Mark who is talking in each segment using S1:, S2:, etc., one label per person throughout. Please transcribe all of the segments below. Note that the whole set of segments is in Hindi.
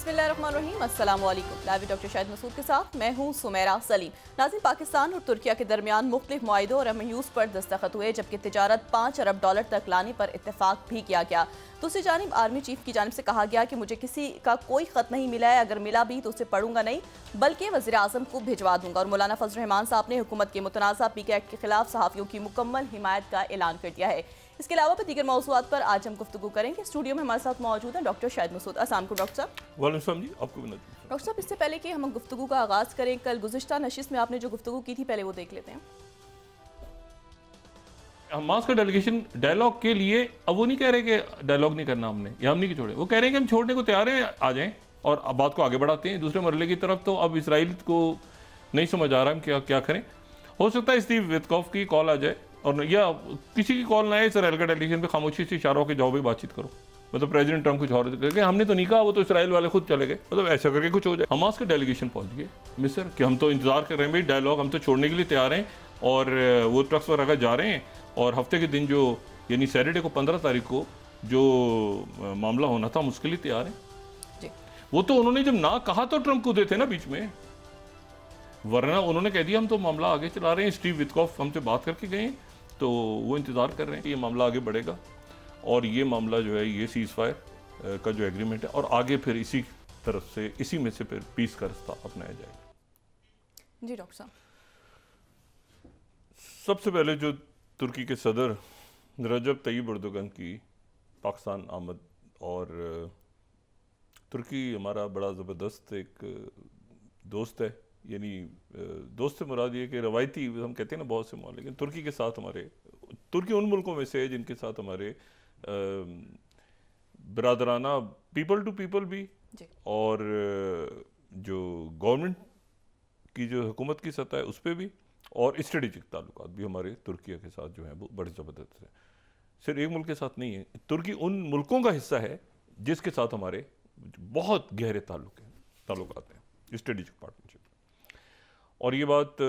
S1: बिस्मिल्लाहिर्रहमानिर्रहीम, अस्सलाम वालेकुम। लाइव डॉक्टर शाहिद मसूद के साथ मैं हूँ सुमेरा सलीम। नाज़रीन, पाकिस्तान और तुर्किया के दरमियान मुख्तलिफ मुआहिदों और MOUs पर दस्तखत हुए, जबकि तिजारत $5 अरब तक लाने पर इत्तेफाक भी किया गया। दूसरी जानिब आर्मी चीफ की जानिब से कहा गया कि मुझे किसी का कोई ख़त नहीं मिला है, अगर मिला भी तो उसे पढ़ूंगा नहीं बल्कि वज़ीर आज़म को भिजवा दूंगा। और मौलाना फजल रहमान साहब ने हुकूमत के मुतनाज़ा PK एक्ट के खिलाफ सहाफ़ियों की मुकम्मल हिमायत का ऐलान कर दिया है। इसके अलावा भी दीगर मौज़ूआत पर आज हम गुफ्तगू करेंगे। स्टूडियो में हमारे साथ मौजूद हैं डॉक्टर शाहिद मसूद। अस्सलाम वालेकुम डॉक्टर साहब।
S2: वालेकुम जी, आपको भी
S1: डॉक्टर साहब, इससे पहले कि हम गुफ्तगू का आगाज़ करें, कल गुज़िश्ता नशिस्त में आपने जो गुफ्तगू की थी पहले वो देख लेते हैं।
S2: हमास का डेलीगेशन डायलॉग के लिए, अब वो नहीं कह रहे कि डायलॉग नहीं करना हमने या हम नहीं छोड़े, वो कह रहे हैं कि हम छोड़ने को तैयार हैं, आ जाएं और अब बात को आगे बढ़ाते हैं दूसरे मरहले की तरफ। तो अब इसराइल को नहीं समझ आ रहा हम क्या क्या करें। हो सकता है स्टीव विटकॉफ की कॉल आ जाए और या किसी की कॉल ना आए, इसराइल का डेलीगेशन पे खामोशी से इशारों के जाओ भी बातचीत करो, मतलब प्रेसिडेंट ट्रंप कुछ और करके हमने तो नहीं कहा, वो तो इसराइल वाले खुद चले गए, मतलब ऐसा करके कुछ हो जाए। हमास का डेलीगेशन पहुंच गए मिस्र कि हम तो इंतजार कर रहे हैं भाई, डायलॉग हम तो छोड़ने के लिए तैयार हैं और वो ट्रक्स वगैरह जा रहे हैं और हफ्ते के दिन जो यानी सैटरडे को 15 तारीख को जो मामला होना था हम उसके लिए तैयार हैं। वो तो उन्होंने जब ना कहा तो ट्रंप कूदे थे ना बीच में, वरना उन्होंने कह दिया हम तो मामला आगे चला रहे हैं। स्टीव विटकॉफ हमसे बात करके गए तो वो इंतज़ार कर रहे हैं कि ये मामला आगे बढ़ेगा और ये मामला जो है ये सीज़ फायर का जो एग्रीमेंट है और आगे फिर इसी तरफ से इसी में से फिर पीस का रास्ता अपनाया जाएगा।
S1: जी डॉक्टर साहब,
S2: सबसे पहले जो तुर्की के सदर रजब तय्यब एर्दोगन की पाकिस्तान आमद, और तुर्की हमारा बड़ा ज़बरदस्त एक दोस्त है, यानी दोस्त से मुराद ये कि रवायती हम कहते हैं ना बहुत से मामले, लेकिन तुर्की के साथ हमारे, तुर्की उन मुल्कों में से है जिनके साथ हमारे बरादराना पीपल टू पीपल भी और जो गवर्नमेंट की जो हुकूमत की सतह है उस पर भी और स्ट्रेटेजिक ताल्लुकात भी हमारे तुर्की के साथ जो हैं वो बड़े ज़बरदस्त है। सिर्फ एक मुल्क के साथ नहीं है, तुर्की उन मुल्कों का हिस्सा है जिसके साथ हमारे बहुत गहरे ताल्लुकात हैं, स्ट्रेटेजिक पार्टनरशिप। और ये बात,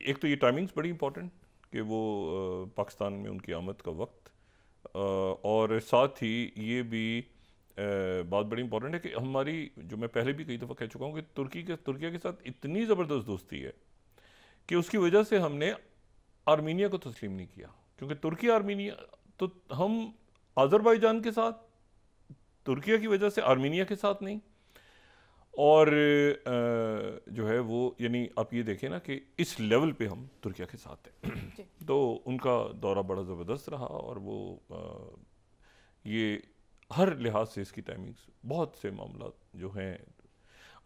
S2: एक तो ये टाइमिंग्स बड़ी इंपॉर्टेंट कि वो पाकिस्तान में उनकी आमद का वक्त, और साथ ही ये भी बात बड़ी इंपॉर्टेंट है कि हमारी, जो मैं पहले भी कई दफ़ा कह चुका हूँ कि तुर्किया के साथ इतनी ज़बरदस्त दोस्ती है कि उसकी वजह से हमने आर्मीनिया को तस्लीम नहीं किया, क्योंकि तुर्की आर्मीनिया, तो हम अज़रबैजान के साथ तुर्किया की वजह से आर्मीनिया के साथ नहीं, और जो है वो यानी आप ये देखें ना कि इस लेवल पे हम तुर्किया के साथ हैं। तो उनका दौरा बड़ा ज़बरदस्त रहा और वो ये हर लिहाज से इसकी टाइमिंग्स, बहुत से मामला जो हैं।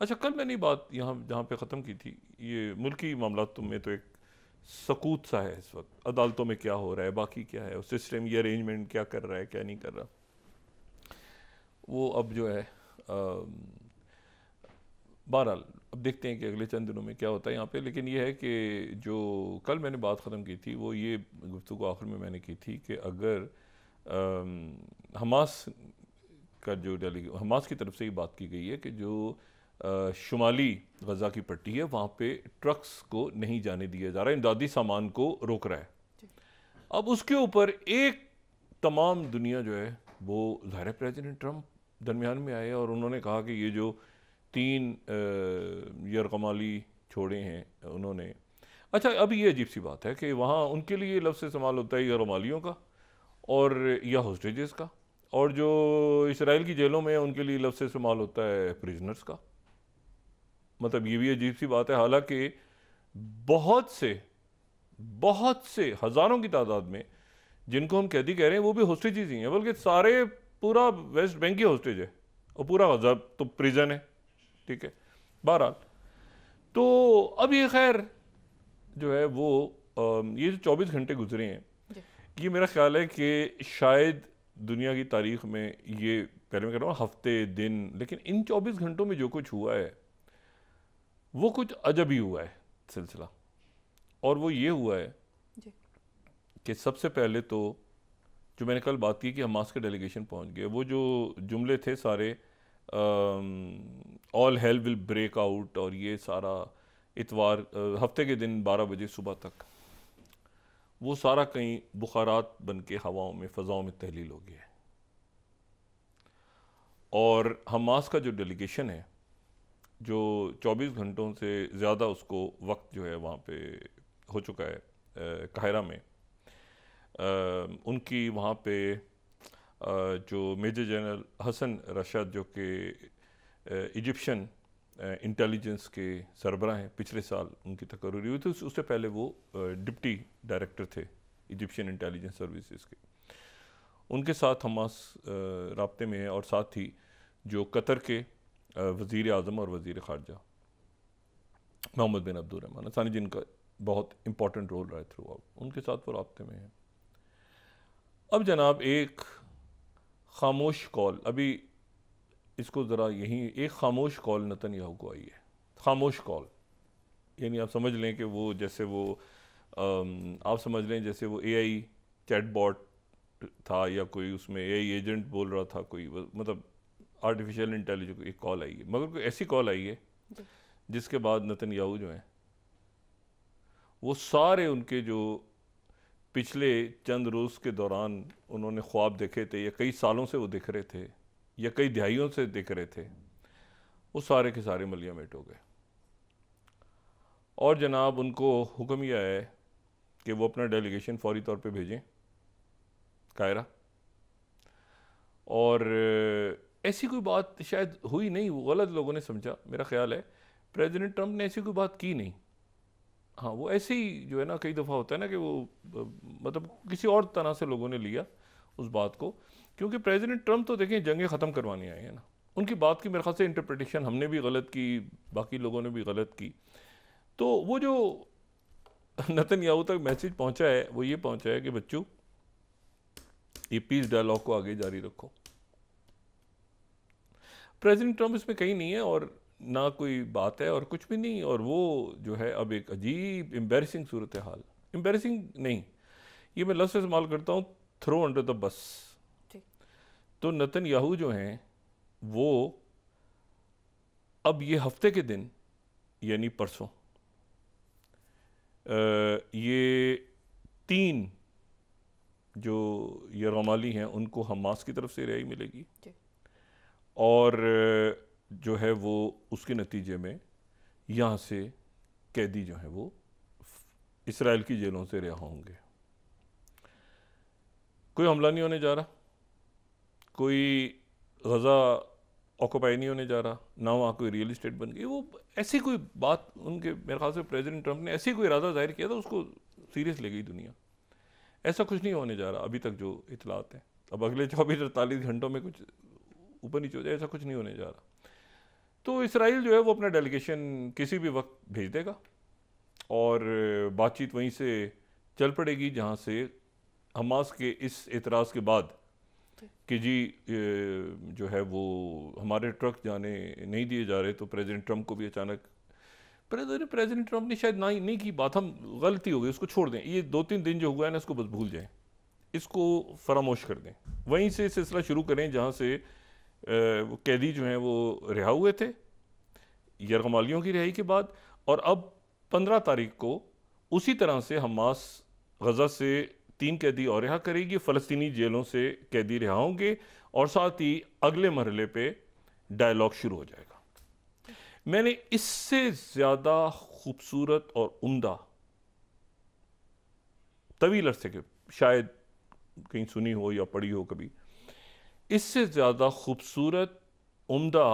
S2: अच्छा, कल मैंने बात यहाँ जहाँ पे ख़त्म की थी, ये मुल्की मामला में तो एक सकूत सा है इस वक्त, अदालतों में क्या हो रहा है, बाकी क्या है, सिस्टम ये अरेंजमेंट क्या कर रहा है क्या नहीं कर रहा, वो अब जो है बहरहाल अब देखते हैं कि अगले चंद दिनों में क्या होता है यहाँ पे। लेकिन ये है कि जो कल मैंने बात ख़त्म की थी वो ये गुफ्तगू आखिर में मैंने की थी कि अगर हमास का जो हमास की तरफ से ये बात की गई है कि जो शुमाली गज़ा की पट्टी है वहाँ पे ट्रक्स को नहीं जाने दिया जा रहा है, इमदादी सामान को रोक रहा है। अब उसके ऊपर एक तमाम दुनिया जो है वो ज़ाहिर प्रेसिडेंट ट्रंप दरमियान में आए और उन्होंने कहा कि ये जो 3 यरगमाली छोड़े हैं उन्होंने, अच्छा अब ये अजीब सी बात है कि वहाँ उनके लिए लफ्ज़ इस्तेमाल होता है यरगमालियों का और या होस्टेजेस का, और जो इसराइल की जेलों में उनके लिए लफ्ज़ इस्तेमाल होता है प्रिजनर्स का। मतलब ये भी अजीब सी बात है, हालांकि बहुत से हज़ारों की तादाद में जिनको हम कैदी कह रहे हैं वो भी होस्टेजेस ही हैं, बल्कि सारे पूरा वेस्ट बैंक ही होस्टेज है और पूरा गज़ा तो प्रिजन है। ठीक है, बहरहाल तो अब ये खैर जो है वो ये जो 24 घंटे गुजरे हैं, ये मेरा ख्याल है कि शायद दुनिया की तारीख में ये, पहले मैं कह रहा हूँ हफ्ते दिन, लेकिन इन 24 घंटों में जो कुछ हुआ है वो कुछ अजब ही हुआ है सिलसिला। और वो ये हुआ है कि सबसे पहले तो जो मैंने कल बात की कि हमास का डेलीगेशन पहुंच गया, वो जो जुमले थे सारे all hell will break out और ये सारा इतवार हफ्ते के दिन 12 बजे सुबह तक, वो सारा कहीं बुखारात बन के हवाओं में फ़ज़ाओं में तहलील हो गया है। और हमास का जो डेलीगेशन है, जो 24 घंटों से ज़्यादा उसको वक्त जो है वहाँ पे हो चुका है काहिरा में, उनकी वहाँ पे जो मेजर जनरल हसन रशद जो कि इजिप्शियन इंटेलिजेंस के सरबराह हैं, पिछले साल उनकी तकर्री हुई थी, उससे पहले वो डिप्टी डायरेक्टर थे इजिप्शियन इंटेलिजेंस सर्विसेज के, उनके साथ हमास राब्ते में है। और साथ ही जो कतर के वज़ीर आज़म और वज़ीर ख़ारजा मोहम्मद बिन अब्दुर्रहमान सानी, जिनका बहुत इम्पोर्टेंट रोल रहा है थ्रू आउट, उनके साथ वो राब्ते में है। अब जनाब एक खामोश कॉल, अभी इसको ज़रा यहीं, एक खामोश कॉल नेतन्याहू को आई है। खामोश कॉल यानी आप समझ लें कि वो जैसे वो आप समझ लें जैसे वो एआई चैटबॉट था या कोई उसमें एआई एजेंट बोल रहा था कोई, मतलब आर्टिफिशियल इंटेलिजेंस एक कॉल आई है, मगर कोई ऐसी कॉल आई है जिसके बाद नेतन्याहू जो हैं वो सारे उनके जो पिछले चंद रोज़ के दौरान उन्होंने ख्वाब देखे थे या कई सालों से वो देख रहे थे या कई दिहाइयों से देख रहे थे, वो सारे के सारे मलियामेट हो गए। और जनाब उनको हुक्म यह है कि वो अपना डेलीगेशन फौरी तौर पे भेजें कायरा। और ऐसी कोई बात शायद हुई नहीं, वो गलत लोगों ने समझा, मेरा ख्याल है प्रेसिडेंट ट्रंप ने ऐसी कोई बात की नहीं। हाँ, वो ऐसे ही जो है ना, कई दफ़ा होता है ना कि वो मतलब किसी और तरह से लोगों ने लिया उस बात को, क्योंकि प्रेसिडेंट ट्रंप तो देखें जंगें ख़त्म करवाने आए हैं ना, उनकी बात की मेरे ख्याल से इंटरप्रिटेशन हमने भी गलत की, बाकी लोगों ने भी गलत की। तो वो जो नेतन्याहू तक मैसेज पहुंचा है वो ये पहुंचा है कि बच्चों ये पीस डायलॉग को आगे जारी रखो। प्रेसिडेंट ट्रंप इसमें कहीं नहीं है और ना कोई बात है और कुछ भी नहीं। और वो जो है अब एक अजीब एम्बेरसिंग सूरत हाल, एम्बेरसिंग नहीं, ये मैं लफ्ज़ इस्तेमाल करता हूँ, थ्रो अंडर द बस। तो नेतन्याहू जो हैं वो अब ये हफ्ते के दिन यानी परसों ये 3 जो यरगमाली हैं उनको हमास की तरफ से रिहाई मिलेगी और जो है वो उसके नतीजे में यहाँ से कैदी जो हैं वो इसराइल की जेलों से रिहा होंगे। कोई हमला नहीं होने जा रहा, कोई गज़ा ऑक्यूपाई नहीं होने जा रहा, ना वहाँ कोई रियल इस्टेट बन गई। वो ऐसी कोई बात उनके मेरे ख्याल से प्रेसिडेंट ट्रंप ने ऐसी कोई इरादा जाहिर किया था, उसको सीरियस ले गई दुनिया। ऐसा कुछ नहीं होने जा रहा अभी तक जो इतलात हैं। अब अगले 24-48 घंटों में कुछ ऊपर नीचे हो जाए, ऐसा कुछ नहीं होने जा रहा। तो इसराइल जो है वो अपना डेलीगेशन किसी भी वक्त भेज देगा और बातचीत वहीं से चल पड़ेगी जहाँ से हमास के इस एतराज़ के बाद कि जी जो है वो हमारे ट्रक जाने नहीं दिए जा रहे, तो प्रेसिडेंट ट्रंप को भी अचानक प्रेसिडेंट ट्रंप ने शायद नहीं की बात, हम गलती हो गई, उसको छोड़ दें। ये 2-3 दिन जो हुआ है ना, इसको बस भूल जाएं, इसको फरामोश कर दें, वहीं से सिलसिला शुरू करें जहाँ से वो कैदी जो हैं वो रिहा हुए थे यरगमालियों की रिहाई के बाद। और अब 15 तारीख को उसी तरह से हमास गज़ा से 3 कैदी और रिहा करेगी, फ़लस्तीनी जेलों से कैदी रिहा होंगे और साथ ही अगले मरहले पे डायलॉग शुरू हो जाएगा। मैंने इससे ज़्यादा खूबसूरत और उम्दा तवील अरसे के, शायद कहीं सुनी हो या पढ़ी हो कभी, इससे ज़्यादा खूबसूरत उम्दा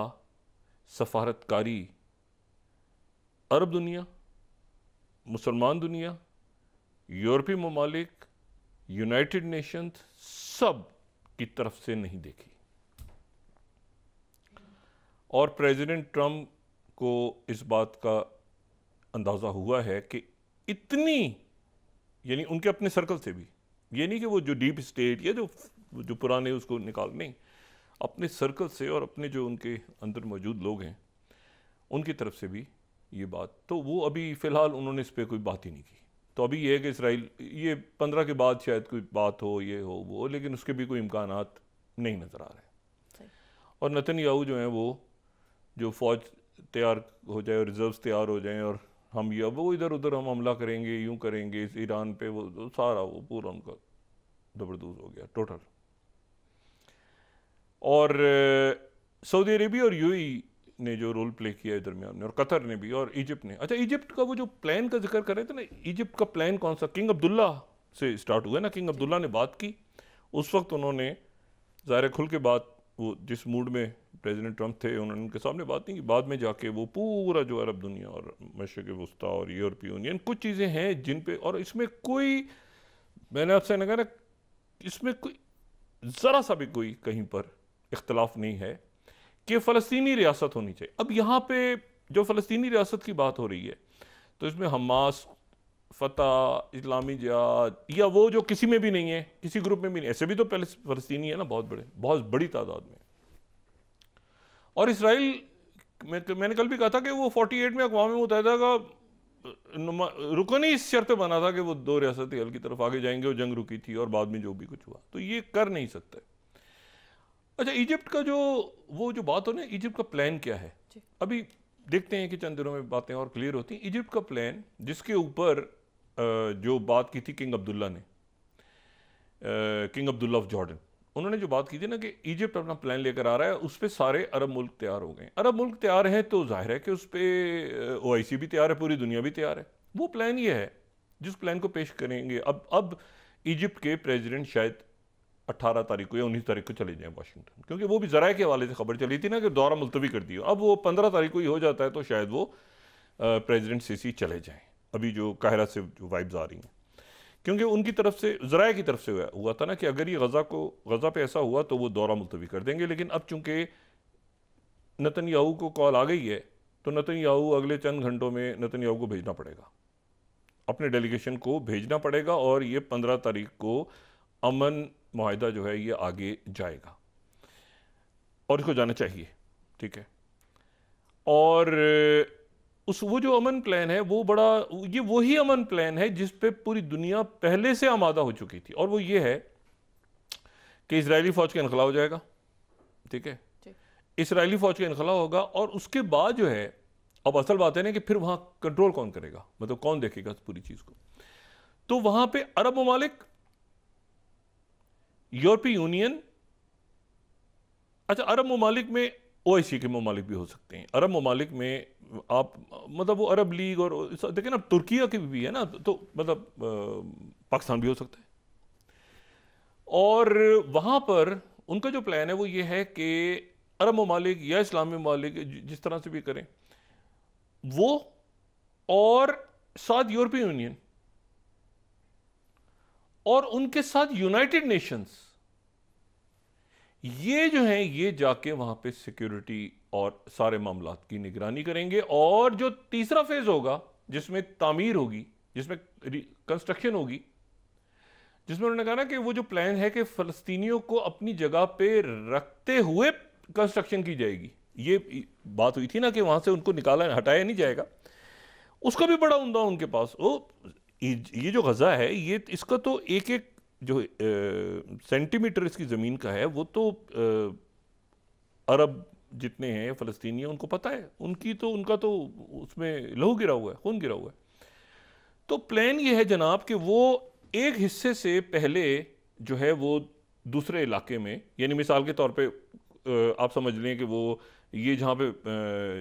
S2: सफारतकारी अरब दुनिया, मुसलमान दुनिया, यूरोपीय ममालिक, यूनाइटेड नेशंस सब की तरफ से नहीं देखी। और प्रेसिडेंट ट्रंप को इस बात का अंदाज़ा हुआ है कि इतनी, यानी उनके अपने सर्कल से भी, ये नहीं कि वो जो डीप स्टेट या जो पुराने उसको निकाल, नहीं, अपने सर्कल से और अपने जो उनके अंदर मौजूद लोग हैं उनकी तरफ से भी ये बात, तो वो अभी फ़िलहाल उन्होंने इस पर कोई बात ही नहीं की। तो अभी ये है कि इसराइल, ये 15 के बाद शायद कोई बात हो, ये हो वो, लेकिन उसके भी कोई इम्कानात नहीं नज़र आ रहे। और नेतन्याहू जो हैं वो जो फ़ौज तैयार हो जाए और रिजर्व्स तैयार हो जाएं और हम ये अब वो इधर उधर हम हमला करेंगे, यूं करेंगे इस ईरान पे, वो सारा वो पूरा उनका जबरदस्त हो गया टोटल। और सऊदी अरेबिया और यूएई ने जो रोल प्ले किया है दरमियान में, और कतर ने भी, और इजिप्ट ने। अच्छा, इजिप्ट का वो जो प्लान का जिक्र कर रहे थे ना, इजिप्ट का प्लान कौन सा? किंग अब्दुल्ला से स्टार्ट हुआ ना। किंग अब्दुल्ला ने बात की, उस वक्त उन्होंने ज़ाहिर खुल के बात, वो जिस मूड में प्रेसिडेंट ट्रंप थे, उन्होंने उनके सामने बात नहीं की। बाद में जाके वो पूरा जो अरब दुनिया और मशरिक़ वस्ता और यूरोपीय यूनियन, कुछ चीज़ें हैं जिन पे, और इसमें कोई, मैंने आपसे कहा ना, इसमें कोई ज़रा सा भी कोई कहीं पर इख्तलाफ नहीं है कि फ़लस्तीनी रियासत होनी चाहिए। अब यहाँ पे जो फ़लस्तीनी रियासत की बात हो रही है, तो इसमें हमास, फतह, इस्लामी जिहाद, या वो जो किसी में भी नहीं है, किसी ग्रुप में भी नहीं, ऐसे भी तो पहले फ़लस्तीनी है ना, बहुत बड़ी तादाद में। और इसराइल में, मैंने कल भी कहा था कि वो 48 में अक़वाम मुत्तहिदा का रुकन ही इस शर्त पे बना था कि वो 2 रियासती हल की तरफ आगे जाएंगे, और जंग रुकी थी, और बाद में जो भी कुछ हुआ, तो ये कर नहीं सकते। अच्छा, इजिप्ट का वो जो बात हो ना, इजिप्ट का प्लान क्या है, अभी देखते हैं कि चंद दिनों में बातें और क्लियर होती हैं। इजिप्ट का प्लान, जिसके ऊपर जो बात की थी किंग अब्दुल्ला ने, किंग अब्दुल्ला ऑफ जॉर्डन, उन्होंने जो बात की थी ना कि इजिप्ट अपना प्लान लेकर आ रहा है, उस पर सारे अरब मुल्क तैयार हो गए। अरब मुल्क तैयार हैं तो जाहिर है कि उस पर OIC भी तैयार है, पूरी दुनिया भी तैयार है। वो प्लान ये है जिस प्लान को पेश करेंगे। अब इजिप्ट के प्रेसिडेंट शायद 18 तारीख को या 19 तारीख को चले जाएं वाशिंगटन, क्योंकि वो भी ज़राए के हवाले से खबर चली थी ना कि दौरा मुलतवी कर दिया। अब वो 15 तारीख को ही हो जाता है, तो शायद वो प्रेसिडेंट सीसी चले जाएं, अभी जो काहिरा से जो वाइब्स आ रही हैं, क्योंकि उनकी तरफ से, ज़राए की तरफ से हुआ था ना कि अगर ये गज़ा पे ऐसा हुआ तो वो दौरा मुलतवी कर देंगे। लेकिन अब चूंकि नेतन्याहू को कॉल आ गई है, तो नेतन्याहू अगले चंद घंटों में नेतन्याहू को भेजना पड़ेगा, अपने डेलीगेशन को भेजना पड़ेगा, और ये 15 तारीख को अमन मुआहिदा जो है ये आगे जाएगा, और इसको जाना चाहिए, ठीक है। और वो जो अमन प्लान है वो ये वही अमन प्लान है जिस पे पूरी दुनिया पहले से आमादा हो चुकी थी, और वो ये है कि इजरायली फौज का इनखला हो जाएगा, ठीक है। इजरायली फौज का इनखला होगा, और उसके बाद जो है, अब असल बात है ना कि फिर वहां कंट्रोल कौन करेगा, मतलब कौन देखेगा इस पूरी चीज को। तो वहां पे अरब ममालिक, यूरोपीय यूनियन, अच्छा अरब ममालिक में OIC के ममालिक भी हो सकते हैं। अरब ममालिक में आप, मतलब वो अरब लीग, और देखें ना तुर्किया की भी है ना, तो मतलब पाकिस्तान भी हो सकता है। और वहां पर उनका जो प्लान है वो ये है कि अरब ममालिक या इस्लामी ममालिक, जिस तरह से भी करें वो, और साथ यूरोपीय यूनियन, और उनके साथ यूनाइटेड नेशंस, ये जो हैं ये जाके वहां पे सिक्योरिटी और सारे मामलात की निगरानी करेंगे। और जो तीसरा फेज होगा, जिसमें तामीर होगी, जिसमें कंस्ट्रक्शन होगी, जिसमें उन्होंने कहा ना कि वो जो प्लान है कि फलस्तीनियों को अपनी जगह पे रखते हुए कंस्ट्रक्शन की जाएगी, ये बात हुई थी ना कि वहां से उनको निकाला, हटाया नहीं जाएगा, उसका भी बड़ा उम्दा उनके पास। ये जो गजा है, ये इसका तो एक एक जो सेंटीमीटर इसकी ज़मीन का है, वो तो अरब जितने हैं फ़लस्तीनी, उनको पता है, उनका तो उसमें लहू गिरा हुआ है, खून गिरा हुआ है। तो प्लान ये है जनाब कि वो एक हिस्से से पहले जो है वो दूसरे इलाके में, यानी मिसाल के तौर पे आप समझ लें कि वो ये जहाँ पे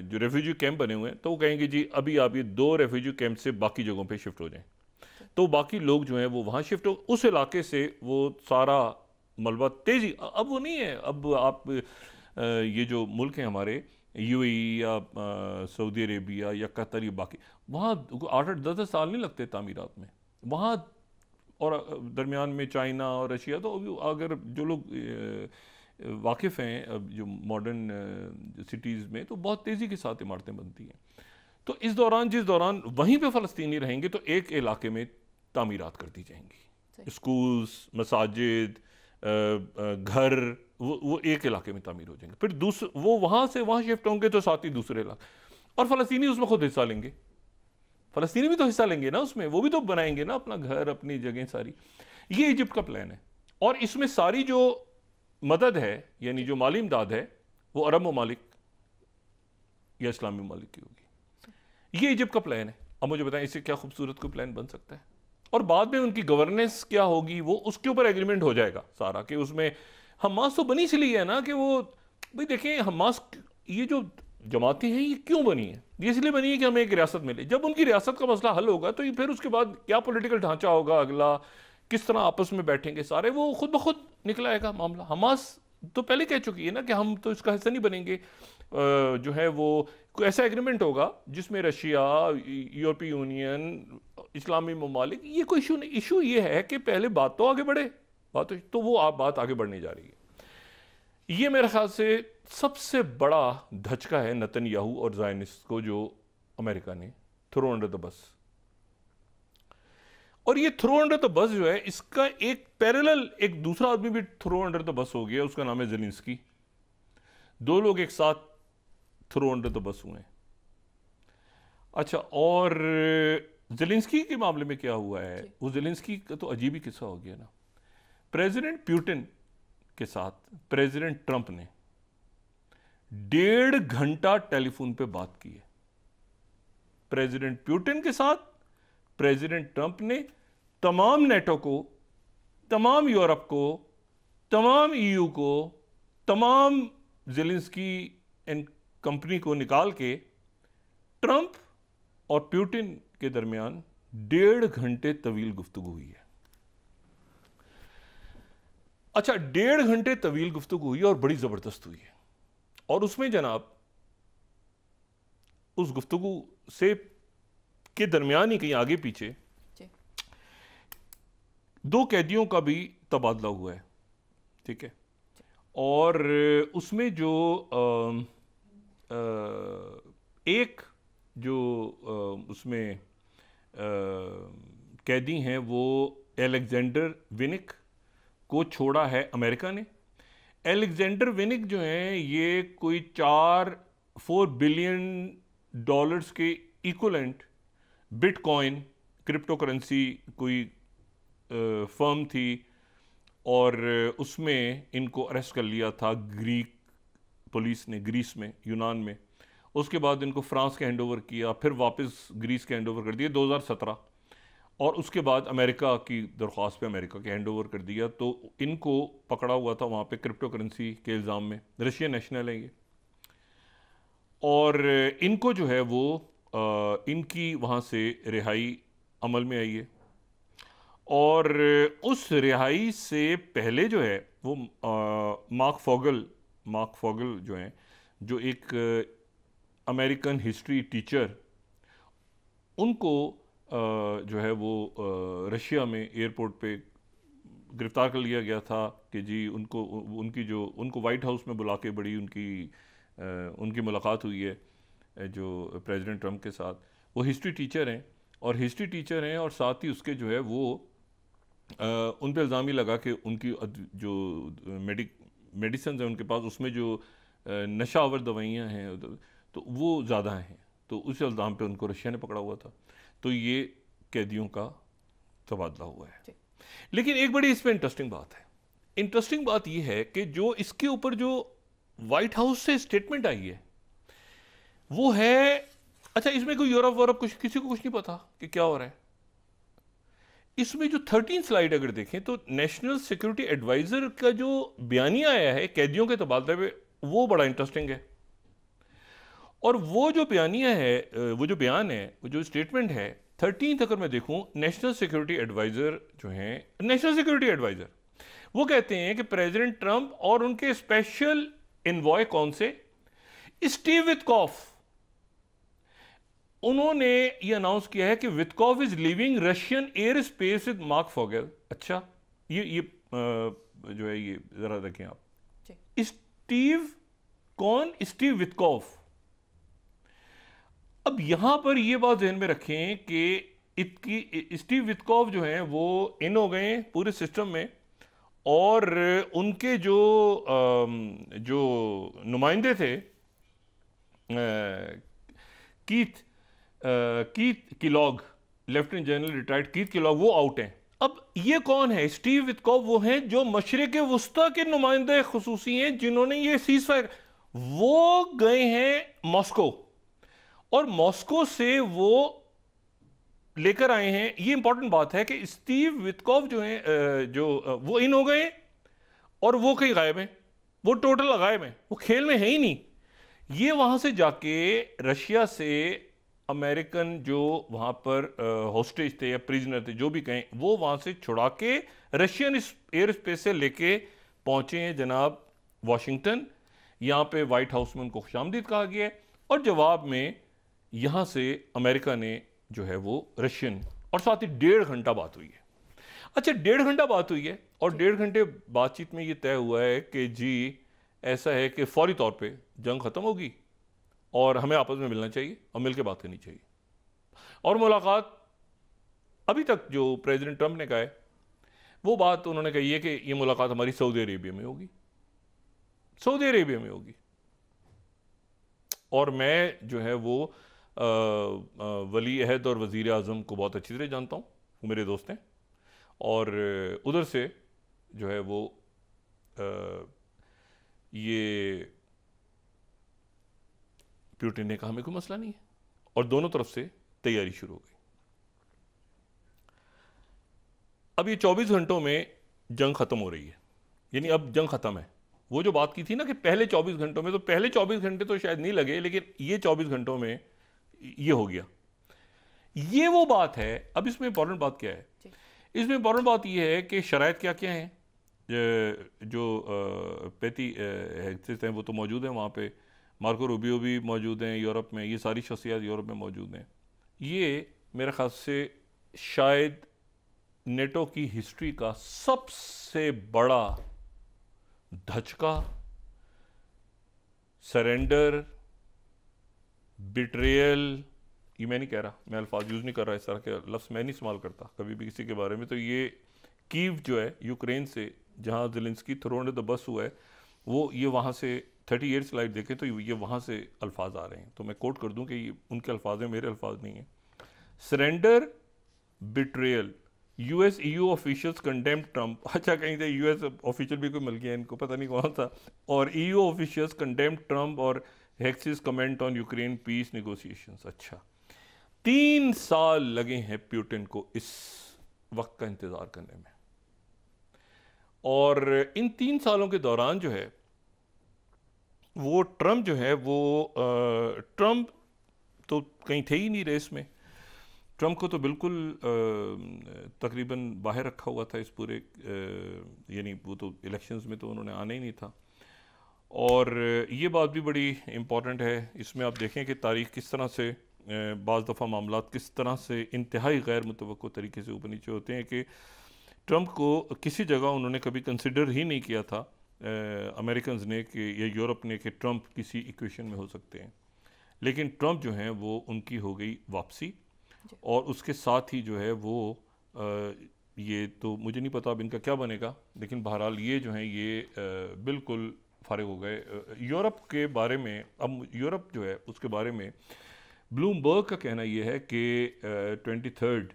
S2: जो रेफ्यूजी कैंप बने हुए हैं, तो वो कहेंगे जी अभी आप ये 2 रेफ्यूजी कैंप से बाकी जगहों पे शिफ्ट हो जाएं, तो बाकी लोग जो हैं वो वहाँ शिफ्ट हो, उस इलाके से वो सारा मलबा तेजी, अब वो नहीं है। अब आप ये जो मुल्क हैं हमारे, UAE या सऊदी अरेबिया या कतर, या बाकी वहाँ 8-10 साल नहीं लगते तामीरात में वहाँ, और दरमियान में चाइना और रशिया। तो अगर जो लोग वाकिफ़ हैं अब जो मॉडर्न सिटीज़ में, तो बहुत तेज़ी के साथ इमारतें बनती हैं। तो इस दौरान, जिस दौरान वहीं पे फ़लस्तीनी रहेंगे, तो एक इलाके में तामीरात कर दी जाएंगी, स्कूल्स, मसाजिद, घर, वो एक इलाके में तामीर हो जाएंगे। फिर वो वहाँ से वहाँ शिफ्ट होंगे तो साथ ही दूसरे इलाके, और फ़लस्तीनी उसमें खुद हिस्सा लेंगे। फ़लस्तीनी भी तो हिस्सा लेंगे ना उसमें, वो भी तो बनाएंगे ना अपना घर, अपनी जगह सारी। ये इजिप्ट का प्लान है, और इसमें सारी जो मदद है, यानी जो माली इमदाद है, वो अरब ममालिक या इस्लामी ममालिक की होगी। ये इजिप्ट का प्लान है। अब मुझे बताएं इससे क्या खूबसूरत कोई प्लान बन सकता है। और बाद में उनकी गवर्नेंस क्या होगी, वो उसके ऊपर एग्रीमेंट हो जाएगा सारा, कि उसमें हमास तो बनी इसलिए है ना कि वो भाई देखें, हमास ये जो जमातें हैं ये क्यों बनी है? ये इसलिए बनी है कि हमें एक रियासत मिले। जब उनकी रियासत का मसला हल होगा तो फिर उसके बाद क्या पॉलिटिकल ढांचा होगा अगला, किस तरह आपस में बैठेंगे सारे, वो खुद ब खुद निकल आएगा मामला। हमास तो पहले कह चुकी है ना कि हम तो इसका हिस्सा नहीं बनेंगे। जो है वो कोई ऐसा एग्रीमेंट होगा जिसमें रशिया, यूरोपीय यूनियन, इस्लामी ममालिक, ये कोई इशू नहीं। इशू ये है कि पहले बात तो आगे बढ़े, तो वो बात आगे बढ़ने जा रही है। ये मेरे ख्याल से सबसे बड़ा धचका है नेतन्याहू और ज़ायनिस्ट को जो अमेरिका ने थ्रो अंडर द बस। और ये थ्रो अंडर द बस जो है, इसका एक पैरेलल एक दूसरा आदमी भी थ्रो अंडर द बस हो गया, उसका नाम है ज़ेलेंस्की। दो लोग एक साथ थ्रो अंडर द बस हुए हैं। अच्छा, और ज़ेलेंस्की के मामले में क्या हुआ है, वो ज़ेलेंस्की का तो अजीब ही किस्सा हो गया ना। प्रेसिडेंट पुतिन के साथ प्रेसिडेंट ट्रंप ने 1.5 घंटा टेलीफोन पे बात की है। प्रेसिडेंट पुतिन के साथ प्रेसिडेंट ट्रंप ने तमाम नेटो को, तमाम यूरोप को, तमाम ईयू को, तमाम ज़ेलेंस्की एंड कंपनी को निकाल के ट्रंप और पुतिन के दरमियान 1.5 घंटे तवील गुफ्तगू हुई है। अच्छा, 1.5 घंटे तवील गुफ्तगू हुई और बड़ी जबरदस्त हुई है। और उसमें जनाब उस गुफ्तगू से के दरमियान ही कहीं आगे पीछे 2 कैदियों का भी तबादला हुआ है, ठीक है। और उसमें जो एक जो उसमें कैदी हैं वो एलेक्जेंडर विनिक को छोड़ा है अमेरिका ने। एलेक्जेंडर विनिक जो हैं ये कोई 4 बिलियन डॉलर्स के इक्वलेंट बिटकॉइन क्रिप्टो करेंसी कोई फर्म थी, और उसमें इनको अरेस्ट कर लिया था ग्रीक पुलिस ने, ग्रीस में, यूनान में। उसके बाद इनको फ्रांस के हैंड ओवर किया, फिर वापस ग्रीस के हैंड ओवर कर दिया 2017, और उसके बाद अमेरिका की दरख्वास्त पे अमेरिका के हैंड ओवर कर दिया। तो इनको पकड़ा हुआ था वहाँ पे क्रिप्टो करेंसी के इल्ज़ाम में। रशियन नेशनल है ये, और इनको जो है वो इनकी वहाँ से रिहाई अमल में आई है। और उस रिहाई से पहले जो है वो मार्क फोगल जो हैं, जो एक अमेरिकन हिस्ट्री टीचर, उनको जो है वो रशिया में एयरपोर्ट पे गिरफ्तार कर लिया गया था कि जी उनको वाइट हाउस में बुला के बड़ी उनकी मुलाकात हुई है जो प्रेसिडेंट ट्रंप के साथ। वो हिस्ट्री टीचर हैं, और साथ ही उसके जो है वो उन पर इल्ज़ाम ही लगा कि उनकी जो मेडिसिन है उनके पास, उसमें जो नशा आवर दवाइयाँ हैं तो वो ज़्यादा हैं। तो उस इल्ज़ाम पे उनको रशिया ने पकड़ा हुआ था। तो ये कैदियों का तबादला हुआ है। लेकिन एक बड़ी इसमें इंटरेस्टिंग बात ये है कि जो इसके ऊपर जो वाइट हाउस से स्टेटमेंट आई है वो है, अच्छा इसमें कोई यूरोप किसी को कुछ नहीं पता कि क्या हो रहा है। इसमें जो 13 स्लाइड अगर देखें तो नेशनल सिक्योरिटी एडवाइजर का जो बयानिया आया है कैदियों के तबादले पे, वो बड़ा इंटरेस्टिंग है। और वो जो बयानिया है, वो जो बयान है, वो जो स्टेटमेंट है 13 अगर मैं देखूं, नेशनल सिक्योरिटी एडवाइजर जो हैं, नेशनल सिक्योरिटी एडवाइजर वो कहते हैं कि प्रेसिडेंट ट्रंप और उनके स्पेशल इन्वॉय कौन से, स्टीव विटकॉफ, उन्होंने ये अनाउंस किया है कि Witkoff is leaving Russian air space with Marc Fogel. अच्छा, ये जो है ये जरा देखें आप, स्टीव कौन, स्टीव विटकॉफ। अब यहां पर ये बात ध्यान में रखें कि स्टीव विटकॉफ जो हैं वो इन हो गए पूरे सिस्टम में, और उनके जो नुमाइंदे थे Keith Kellogg, lieutenant general retired Keith Kellogg, वो आउट हैं। अब ये कौन है? स्टीव विटकॉफ वो हैं जो मशरिक वुस्ता के नुमाइंदे खुसूसी हैं, जिन्होंने ये सीज फायर, वो गए हैं मॉस्को, और मॉस्को से वो लेकर आए हैं। ये इंपॉर्टेंट बात है कि स्टीव विटकॉफ जो हैं वो इन हो गए और वो कहीं गायब हैं। वो टोटल लगाए में, वो खेल में है ही नहीं। ये वहां से जाके रशिया से अमेरिकन जो वहां पर हॉस्टेज थे या प्रिजनर थे, जो भी कहें, वो वहां से छुड़ा के रशियन एयर स्पेस से लेके पहुंचे हैं जनाब वाशिंगटन। यहां पे व्हाइट हाउस में उनको खुशामदीद कहा गया है, और जवाब में यहां से अमेरिका ने जो है वो रशियन, और साथ ही 1.5 घंटा बात हुई है। अच्छा, 1.5 घंटा बात हुई है, और 1.5 घंटे बातचीत में ये तय हुआ है कि जी ऐसा है कि फौरी तौर पे जंग खत्म होगी और हमें आपस में मिलना चाहिए और मिलकर बात करनी चाहिए। और मुलाकात अभी तक जो प्रेसिडेंट ट्रंप ने कहा है वो बात उन्होंने कही है कि ये मुलाकात हमारी सऊदी अरेबिया में होगी, सऊदी अरेबिया में होगी। और मैं जो है वो वली अहद और वज़ीर आज़म को बहुत अच्छी तरह जानता हूँ, वो मेरे दोस्त हैं, और उधर से जो है वो ये प्यूटिन ने कहा हमें कोई मसला नहीं है, और दोनों तरफ से तैयारी शुरू हो गई। अब ये 24 घंटों में जंग खत्म हो रही है, यानी अब जंग खत्म है। वो जो बात की थी ना कि पहले 24 घंटों में, तो पहले 24 घंटे तो शायद नहीं लगे, लेकिन ये 24 घंटों में ये हो गया। ये वो बात है। अब इसमें इंपॉर्टेंट बात क्या है? इसमें इंपॉर्टेंट बात ये है कि शराइत क्या क्या हैं। जो पैती हैं वो तो मौजूद हैं वहाँ पे, मार्को रूबियो भी मौजूद हैं यूरोप में, ये सारी शख्सियत यूरोप में मौजूद हैं। ये मेरे ख्याल से शायद नेटो की हिस्ट्री का सबसे बड़ा धचका, सरेंडर, बिट्रेयल, ये मैं नहीं कह रहा, मैं अल्फाज यूज़ नहीं कर रहा, इस तरह के लफ्ज़ मैं नहीं इस्तेमाल करता कभी भी किसी के बारे में। तो ये कीव जो है यूक्रेन से, जहाँ ज़ेलेंस्की थ्रोन द बस हुआ है, वो ये वहाँ से 30 ईयर्स लाइव देखें तो ये वहाँ से अल्फाज आ रहे हैं। तो मैं कोट कर दूँ कि ये उनके अल्फाज हैं, मेरे अल्फाज नहीं हैं। Surrender, betrayal, US EU officials condemn Trump. अच्छा, कहीं से यूएस ऑफिशियल भी कोई मिल गया इनको, पता नहीं कौन था। और EU ऑफिशियल्स कंडेम ट्रंप और Hegseth's comment on Ukraine peace negotiations. अच्छा, 3 साल लगे हैं प्यूटिन को इस वक्त का इंतजार करने में, और इन 3 सालों के दौरान जो है वो ट्रंप जो है वो ट्रंप तो कहीं थे ही नहीं रेस में। ट्रंप को तो बिल्कुल तकरीबन बाहर रखा हुआ था इस पूरे, यानी वो तो इलेक्शंस में तो उन्होंने आना ही नहीं था। और ये बात भी बड़ी इम्पॉर्टेंट है, इसमें आप देखें कि तारीख किस तरह से बाज़ दफ़ा मामलात किस तरह से इंतहाई गैर मुतवक्को तरीके से ऊपर नीचे होते हैं कि ट्रंप को किसी जगह उन्होंने कभी कंसिडर ही नहीं किया था अमेरिकन्स ने कि या यूरोप ने कि ट्रंप किसी इक्वेशन में हो सकते हैं। लेकिन ट्रंप जो हैं वो उनकी हो गई वापसी, और उसके साथ ही जो है वो ये तो मुझे नहीं पता अब इनका क्या बनेगा, लेकिन बहरहाल ये जो है ये बिल्कुल फारिग हो गए यूरोप के बारे में। अब यूरोप जो है उसके बारे में ब्लूमबर्ग का कहना ये है कि 23rd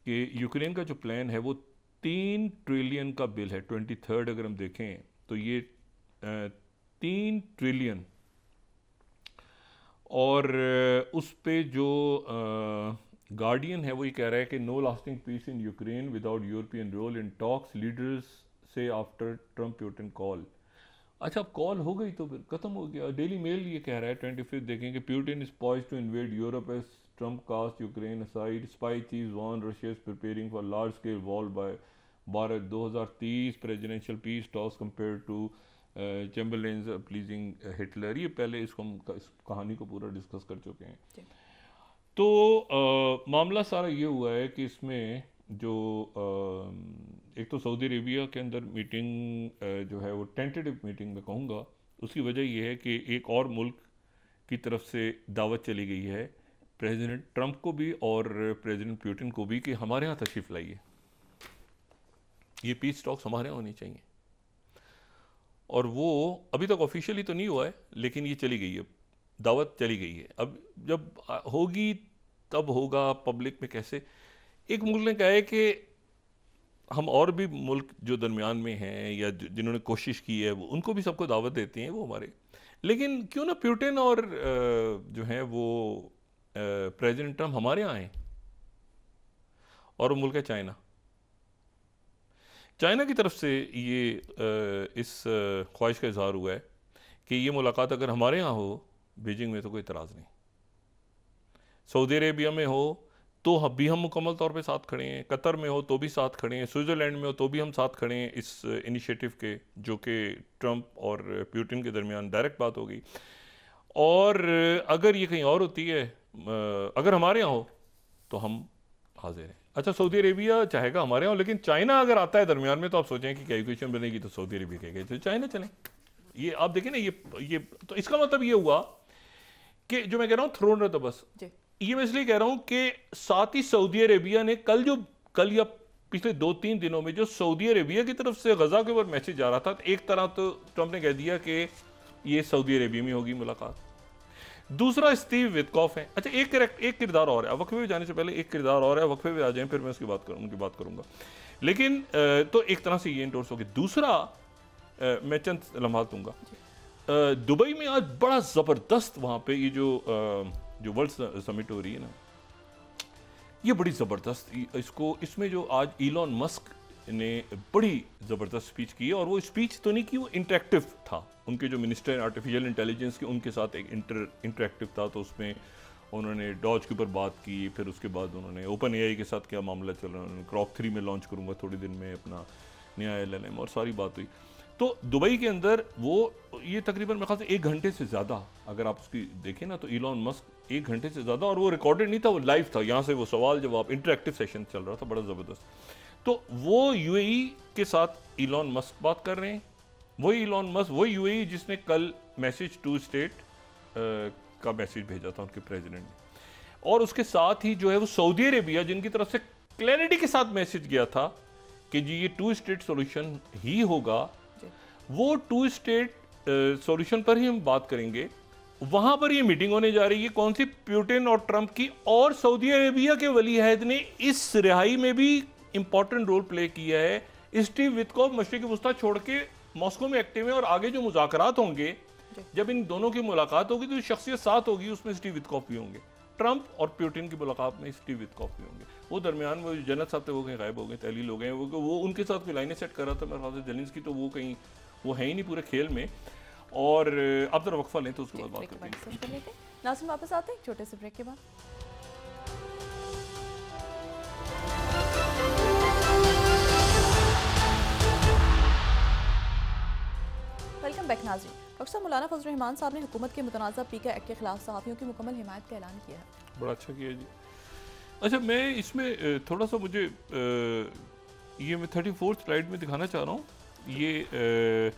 S2: कि यूक्रेन का जो प्लान है वो 3 ट्रिलियन का बिल है। 23rd अगर हम देखें तो ये 3 ट्रिलियन, और उस पे जो गार्डियन है वो ये कह रहा है कि no lasting peace in Ukraine without European role in talks leaders से आफ्टर ट्रंप प्यूटिन कॉल। अच्छा, अब कॉल हो गई तो फिर खत्म हो गया। डेली मेल ये कह रहा है 25 देखेंगे, Putin is poised to invade Europe as Trump cast Ukraine aside, spy chief वॉन Russia is preparing for large scale war by भारत 2030 presidential peace talks compare to Chamberlain's pleasing Hitler. ये पहले इसको हम इस कहानी को पूरा डिस्कस कर चुके हैं। तो मामला सारा ये हुआ है कि इसमें जो एक तो सऊदी अरेबिया के अंदर मीटिंग जो है वो टेंटेटिव मीटिंग में कहूँगा, उसकी वजह ये है कि एक और मुल्क की तरफ से दावत चली गई है प्रेसिडेंट ट्रंप को भी और प्रेसिडेंट प्यूटिन को भी कि हमारे यहाँ तशरीफ़ लाइए, ये पीस टॉक्स हमारे यहाँ होनी चाहिए। और वो अभी तक ऑफिशियली तो नहीं हुआ है, लेकिन ये चली गई है, दावत चली गई है। अब जब होगी तब होगा पब्लिक में कैसे। एक मुल्क ने कहा है कि हम और भी मुल्क जो दरमियान में हैं या जिन्होंने कोशिश की है वो उनको भी सबको दावत देते हैं वो हमारे, लेकिन क्यों ना प्यूटिन और जो है वो प्रेसिडेंट ट्रंप हमारे यहाँ आए। और वो मुल्क है चाइना। चाइना की तरफ से ये इस ख्वाहिश का इजहार हुआ है कि ये मुलाकात अगर हमारे यहाँ हो बीजिंग में तो कोई इतराज़ नहीं, सऊदी अरेबिया में हो तो हम मुकम्मल तौर पे साथ खड़े हैं, कतर में हो तो भी साथ खड़े हैं, स्विट्ज़रलैंड में हो तो भी हम साथ खड़े हैं इस इनिशिएटिव के, जो कि ट्रंप और पुतिन के दरमियान डायरेक्ट बात होगी। और अगर ये कहीं और होती है, अगर हमारे यहाँ हो तो हम हाजिर हैं। अच्छा, सऊदी अरेबिया चाहेगा हमारे यहाँ, लेकिन चाइना अगर आता है दरमियान में तो आप सोचें कि क्या इक्वेशन बनेगी, तो सऊदी अरेबिया कहेगा तो चाइना चलें। ये आप देखें ना, ये तो इसका मतलब ये हुआ कि जो मैं कह रहा हूँ थ्रोन रहता बस, ये मैं इसलिए कह रहा हूँ कि साथ ही सऊदी अरेबिया ने कल या पिछले 2-3 दिनों में जो सऊदी अरेबिया की तरफ से गजा के ऊपर मैसेज जा रहा था, एक तरह तो ट्रंप ने कह दिया कि ये सऊदी अरेबिया में होगी मुलाकात। दूसरा स्टीव विटकॉफ है। अच्छा, एक किरदार और है, वक्फे में जाने से पहले एक किरदार और है, वक्फे में आ जाएं फिर मैं उनकी बात करूंगा। लेकिन तो एक तरह से ये इंडोर्स हो गया। दूसरा मैं चंद लम्हात दूंगा, दुबई में आज बड़ा ज़बरदस्त वहाँ पे ये जो वर्ल्ड समिट हो रही है ना, ये बड़ी ज़बरदस्त, इसमें जो आज इलॉन मस्क ने बड़ी ज़बरदस्त स्पीच की है, और वो स्पीच तो नहीं की, वो इंटरेक्टिव था। उनके जो मिनिस्टर आर्टिफिशियल इंटेलिजेंस के, उनके साथ एक इंटरेक्टिव था, तो उसमें उन्होंने डॉज के ऊपर बात की, फिर उसके बाद उन्होंने ओपन एआई के साथ क्या मामला चल रहा है, उन्होंने क्रॉप 3 में लॉन्च करूँगा थोड़ी दिन में अपना नया LLM, और सारी बात हुई। तो दुबई के अंदर वो ये तकरीबन मेरे ख्याल से 1 घंटे से ज़्यादा, अगर आप उसकी देखें ना, तो इलॉन मस्क 1 घंटे से ज़्यादा, और वो रिकॉर्डेड नहीं था, वो लाइव था, यहाँ से वो सवाल जवाब इंटरेक्टिव सेशन चल रहा था, बड़ा ज़बरदस्त। तो वो यूएई के साथ इलॉन मस्क बात कर रहे हैं, वही इलॉन मस्क, वही यूएई जिसने कल मैसेज टू स्टेट का मैसेज भेजा था उनके प्रेसिडेंट ने, और उसके साथ ही जो है वो सऊदी अरेबिया, जिनकी तरफ से क्लैरिटी के साथ मैसेज गया था कि जी ये 2 स्टेट सॉल्यूशन ही होगा, वो 2 स्टेट सॉल्यूशन पर ही हम बात करेंगे। वहां पर ये मीटिंग होने जा रही है, कौन सी, पुतिन और ट्रंप की, और सऊदी अरेबिया के वली अहद ने इस रिहाई में भी इंपॉर्टेंट रोल प्ले किया है। स्टीव विटकॉफ मशरिकी वस्ता छोड़ के मॉस्को में एक्टिव है, और आगे जो मुज़ाकरात होंगे, जब इन दोनों की मुलाकात होगी तो शख्सियत साथ होगी, उसमें स्टीव विटकॉफ भी होंगे। ट्रंप और पुतिन की मुलाकात में स्टीव विटकॉफ भी होंगे। वो दरमियान में जन्नत साहब थे, वो कहीं गायब हो गए, तहलील हो गए, वो उनके साथ कोई लाइनें सेट कर रहा था मेरे ख्याल से जेलेंस्की, तो वो कहीं वो है ही नहीं पूरे खेल में। और अब जरा वक्फा लें तो उसके बाद बात करते हैं।
S1: नाज़रीन वापस आते हैं छोटे से ब्रेक के बाद। वेलकम बैक नाज़रीन। डॉक्टर साहब, मौलाना फजल रहमान साहब ने हुकूमत के मुतनाज़ा पीके एक्ट के खिलाफ सहाफ़ियों की मुकम्मल हिमायत का ऐलान किया है।
S2: बड़ा अच्छा किया जी। अच्छा, मैं इसमें थोड़ा सा मुझे ये मैं 34 स्लाइड में दिखाना चाह रहा हूँ, ये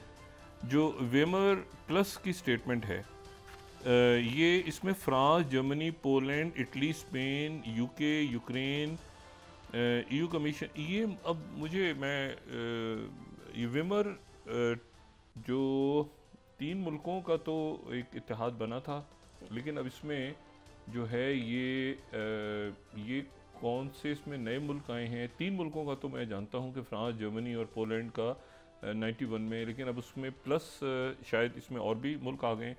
S2: जो वेमर प्लस की स्टेटमेंट है, ये इसमें France, Germany, Poland, Italy, Spain, UK, Ukraine, EU commission, ये अब मुझे ये वेमर जो 3 मुल्कों का तो एक इत्तेहाद बना था, लेकिन अब इसमें जो है ये कौन से इसमें नए मुल्क आए हैं। 3 मुल्कों का तो मैं जानता हूँ कि फ्रांस, जर्मनी और पोलैंड का 91 में, लेकिन अब उसमें प्लस शायद इसमें और भी मुल्क आ गए।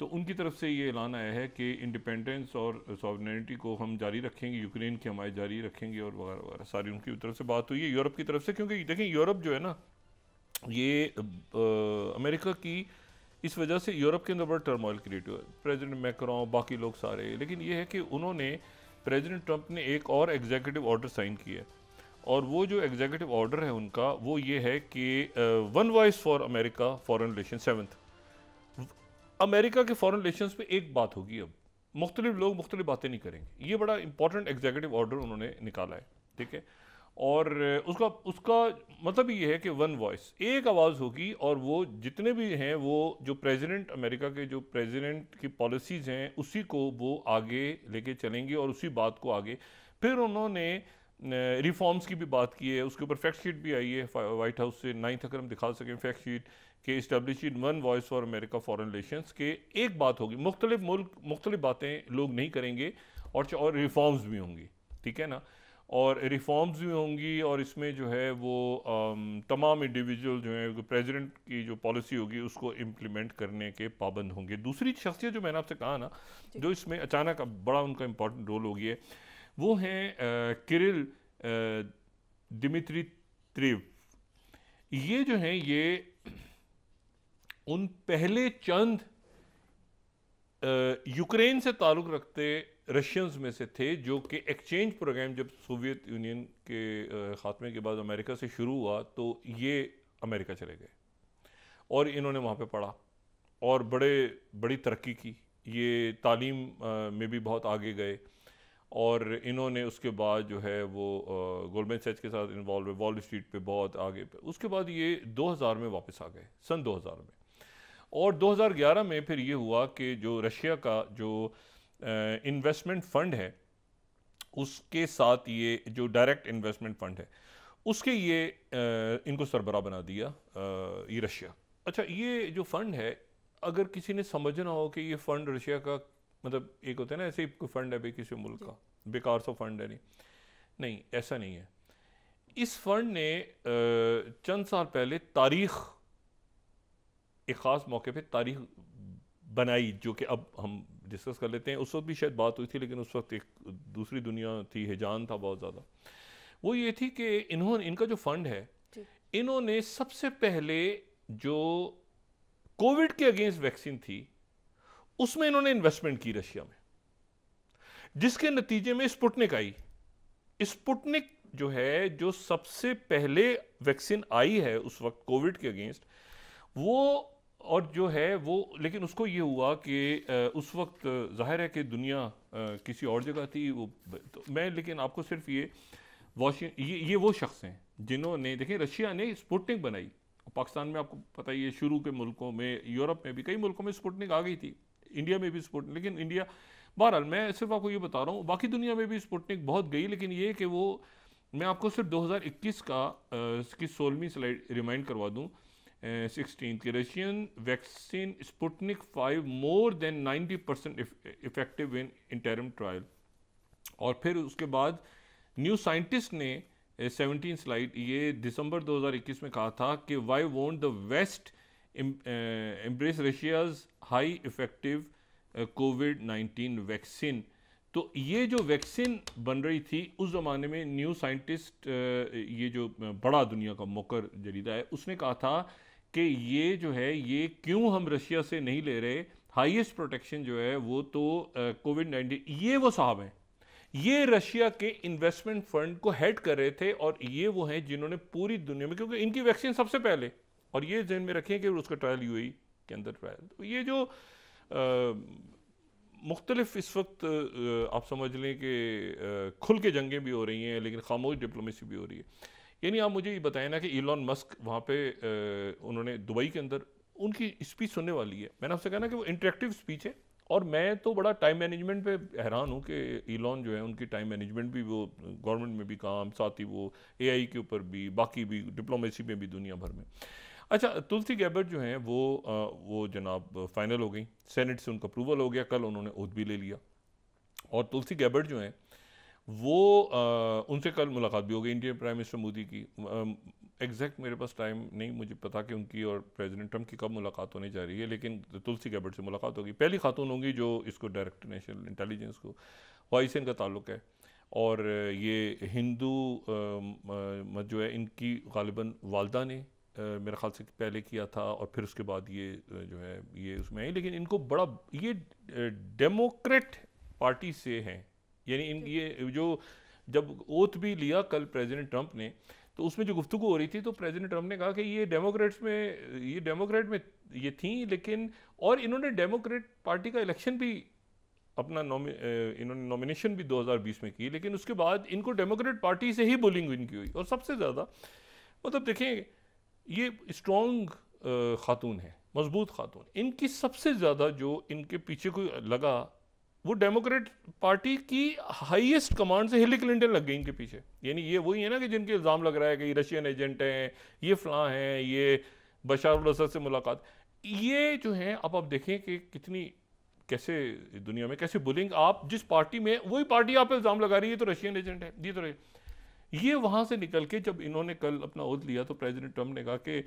S2: तो उनकी तरफ से ये ऐलान आया है कि इंडिपेंडेंस और सॉवरेनिटी को हम जारी रखेंगे, यूक्रेन की हमायत जारी रखेंगे, और वगैरह वगैरह सारी उनकी तरफ से बात हुई है। यूरोप की तरफ से, क्योंकि देखें यूरोप जो है ना, ये अमेरिका की इस वजह से यूरोप के अंदर बड़ा टर्मोइल क्रिएट हुआ, प्रेसिडेंट मैक्रोन, बाकी लोग सारे। लेकिन ये है कि उन्होंने, प्रेसिडेंट ट्रंप ने एक और एग्जीक्यूटिव ऑर्डर साइन किया, और वो जो एग्जीक्यूटिव ऑर्डर है उनका वो ये है कि one voice for America foreign relation 7th, America के फॉरेन रिलेशंस पे एक बात होगी। अब मुख्तलिफ लोग मुख्तलिफ बातें नहीं करेंगे। ये बड़ा इंपॉर्टेंट एग्जीक्यूटिव ऑर्डर उन्होंने निकाला है, ठीक है। और उसका मतलब ये है कि वन वॉइस, एक आवाज़ होगी, और वो जितने भी हैं, वो जो प्रेसिडेंट, अमेरिका के जो प्रेसिडेंट की पॉलिसीज़ हैं उसी को वो आगे लेके चलेंगे, और उसी बात को आगे। फिर उन्होंने रिफॉर्म्स की भी बात की है, उसके ऊपर फैक्ट शीट भी आई है वाइट हाउस से, 9 अगर हम दिखा सकें फैक्ट शीट के, establishing one voice for America foreign relations के, एक बात होगी, मुख्तलिफ मुल्क मुख्तलिफ बातें लोग नहीं करेंगे, और रिफॉर्म्स भी होंगी, ठीक है ना, और रिफॉर्म्स भी होंगी, और इसमें जो है वो तमाम इंडिविजुअल जो है प्रेसिडेंट की जो पॉलिसी होगी उसको इम्प्लीमेंट करने के पाबंद होंगे। दूसरी शख्सियत जो मैंने आपसे कहा ना, जो इसमें अचानक बड़ा उनका इम्पोर्टेंट रोल हो गया है, वो हैं किरिल दिमित्री त्रेव, ये जो हैं ये उन पहले चंद यूक्रेन से ताल्लुक़ रखते रशियंस में से थे जो कि एक्सचेंज प्रोग्राम जब सोवियत यूनियन के ख़ात्मे के बाद अमेरिका से शुरू हुआ तो ये अमेरिका चले गए और इन्होंने वहाँ पे पढ़ा और बड़ी तरक्की की। ये तालीम में भी बहुत आगे गए और इन्होंने उसके बाद जो है वो गोल्डमैन सैच्स के साथ इन्वॉल्व हुए, वॉल स्ट्रीट पे बहुत आगे पे। उसके बाद ये 2000 में वापस आ गए, सन 2000 में। और 2011 में फिर ये हुआ कि जो रशिया का जो इन्वेस्टमेंट फ़ंड है उसके साथ ये जो डायरेक्ट इन्वेस्टमेंट फ़ंड है उसके ये इनको सरबराह बना दिया ये रशिया। अच्छा, ये जो फ़ंड है अगर किसी ने समझना हो कि ये फ़ंड रशिया का मतलब एक होता है ना ऐसे ही कोई फ़ंड है भाई किसी मुल्क का, बेकार सा फ़ंड है, नहीं ऐसा नहीं है। इस फ़ंड ने चंद साल पहले तारीख़ एक ख़ास मौके पे तारीख़ बनाई जो कि अब हम डिस्कस कर लेते हैं। उस वक्त भी शायद बात हुई थी लेकिन उस वक्त एक दूसरी दुनिया थी, हिजान था बहुत ज़्यादा। वो ये थी कि इनका जो फ़ंड है इन्होंने सबसे पहले जो कोविड के अगेंस्ट वैक्सीन थी उसमें इन्होंने इन्वेस्टमेंट की रशिया में, जिसके नतीजे में स्पुतनिक आई। स्पुतनिक जो है जो सबसे पहले वैक्सीन आई है उस वक्त कोविड के अगेंस्ट वो, और जो है वो, लेकिन उसको ये हुआ कि उस वक्त जाहिर है कि दुनिया किसी और जगह थी वो तो मैं, लेकिन आपको सिर्फ ये वो शख्स हैं जिन्होंने देखिए रशिया ने स्पुतनिक बनाई। पाकिस्तान में आपको पता ही है शुरू के मुल्कों में, यूरोप में भी कई मुल्कों में स्पुतनिक आ गई थी, इंडिया में भी स्पुतनिक, लेकिन इंडिया बहरहाल मैं सिर्फ आपको ये बता रहा हूँ बाकी दुनिया में भी स्पुतनिक बहुत गई, लेकिन ये कि वो मैं आपको सिर्फ 2021 का की 16वीं स्लाइड रिमाइंड करवा दूँ 16 के Russian vaccine Sputnik 5 more than 90% effective in interim trial. और फिर उसके बाद न्यू साइंटिस्ट ने 17 स्लाइड ये दिसंबर 2021 में कहा था कि why won't the West embrace Russia's high effective कोविड-19 वैक्सीन। तो ये जो वैक्सीन बन रही थी उस ज़माने में न्यू साइंटिस्ट ये जो बड़ा दुनिया का मोकर जरीदा है उसने कहा था कि ये जो है ये क्यों हम रशिया से नहीं ले रहे, हाईएस्ट प्रोटेक्शन जो है वो तो कोविड-19। ये वो साहब हैं, ये रशिया के इन्वेस्टमेंट फंड को हेड कर रहे थे और ये वो हैं जिन्होंने पूरी दुनिया में, क्योंकि इनकी वैक्सीन सबसे पहले, और ये ध्यान में रखें कि उसका ट्रायल यूएई के अंदर ट्रायल, तो ये जो मुख्तलिफ इस वक्त आप समझ लें कि खुल के जंगें भी हो रही हैं लेकिन खामोश डिप्लोमेसी भी हो रही है। यानी आप मुझे ये बताएं ना कि इलॉन मस्क वहाँ पे उन्होंने दुबई के अंदर उनकी स्पीच सुनने वाली है। मैंने आपसे कहा ना कि वो इंटरेक्टिव स्पीच है और मैं तो बड़ा टाइम मैनेजमेंट पे हैरान हूँ कि इलॉन जो है उनकी टाइम मैनेजमेंट भी, वो गवर्नमेंट में भी काम, साथ ही वो एआई के ऊपर भी, बाकी भी डिप्लोमेसी में भी, दुनिया भर में। अच्छा, तुलसी गैबर्ट जो हैं वो जनाब फाइनल हो गई, सेनेट से उनका अप्रूवल हो गया, कल उन्होंने ओथ भी ले लिया। और तुलसी गैबर्ट जो हैं वो उनसे कल मुलाकात भी हो गई इंडियन प्राइम मिनिस्टर मोदी की। एग्जैक्ट मेरे पास टाइम नहीं मुझे पता कि उनकी और प्रेसिडेंट ट्रंप की कब मुलाकात होने जा रही है, लेकिन तुलसी गैबर्ट से मुलाकात होगी, पहली खातून होंगी जो इसको डायरेक्टर नेशनल इंटेलिजेंस को, वाई से इनका ताल्लुक़ है। और ये हिंदू जो है इनकी गालिबन वालदा ने मेरे ख्याल से पहले किया था और फिर उसके बाद ये जो है ये उसमें है, लेकिन इनको बड़ा ये डेमोक्रेट पार्टी से हैं। यानी ये जो जब ओथ भी लिया कल प्रेसिडेंट ट्रंप ने तो उसमें जो गुफ्तगू हो रही थी तो प्रेसिडेंट ट्रंप ने कहा कि ये डेमोक्रेट में ये थी, लेकिन और इन्होंने डेमोक्रेट पार्टी का इलेक्शन भी अपना इन्होंने नॉमिनेशन भी 2020 में की, लेकिन उसके बाद इनको डेमोक्रेट पार्टी से ही बुलिंग इनकी हुई। और सबसे ज़्यादा मतलब देखें ये स्ट्रॉन्ग खातून है, मजबूत खातून, इनकी सबसे ज़्यादा जो इनके पीछे को लगा वो डेमोक्रेट पार्टी की हाईएस्ट कमांड से हिलरी क्लिंटन लग गई इनके पीछे। यानी ये वही है ना कि जिनके इल्ज़ाम लग रहा है कि ये रशियन एजेंट हैं, ये फ़लाँ हैं, ये बशार अल असद से मुलाकात, ये जो हैं अब आप देखें कि कितनी कैसे दुनिया में कैसे बुलिंग, आप जिस पार्टी में वही पार्टी आप इल्ज़ाम लगा रही है तो रशियन एजेंट है, ये तो ये वहाँ से निकल के जब इन्होंने कल अपना ओथ लिया तो प्रेसिडेंट ट्रंप ने कहा कि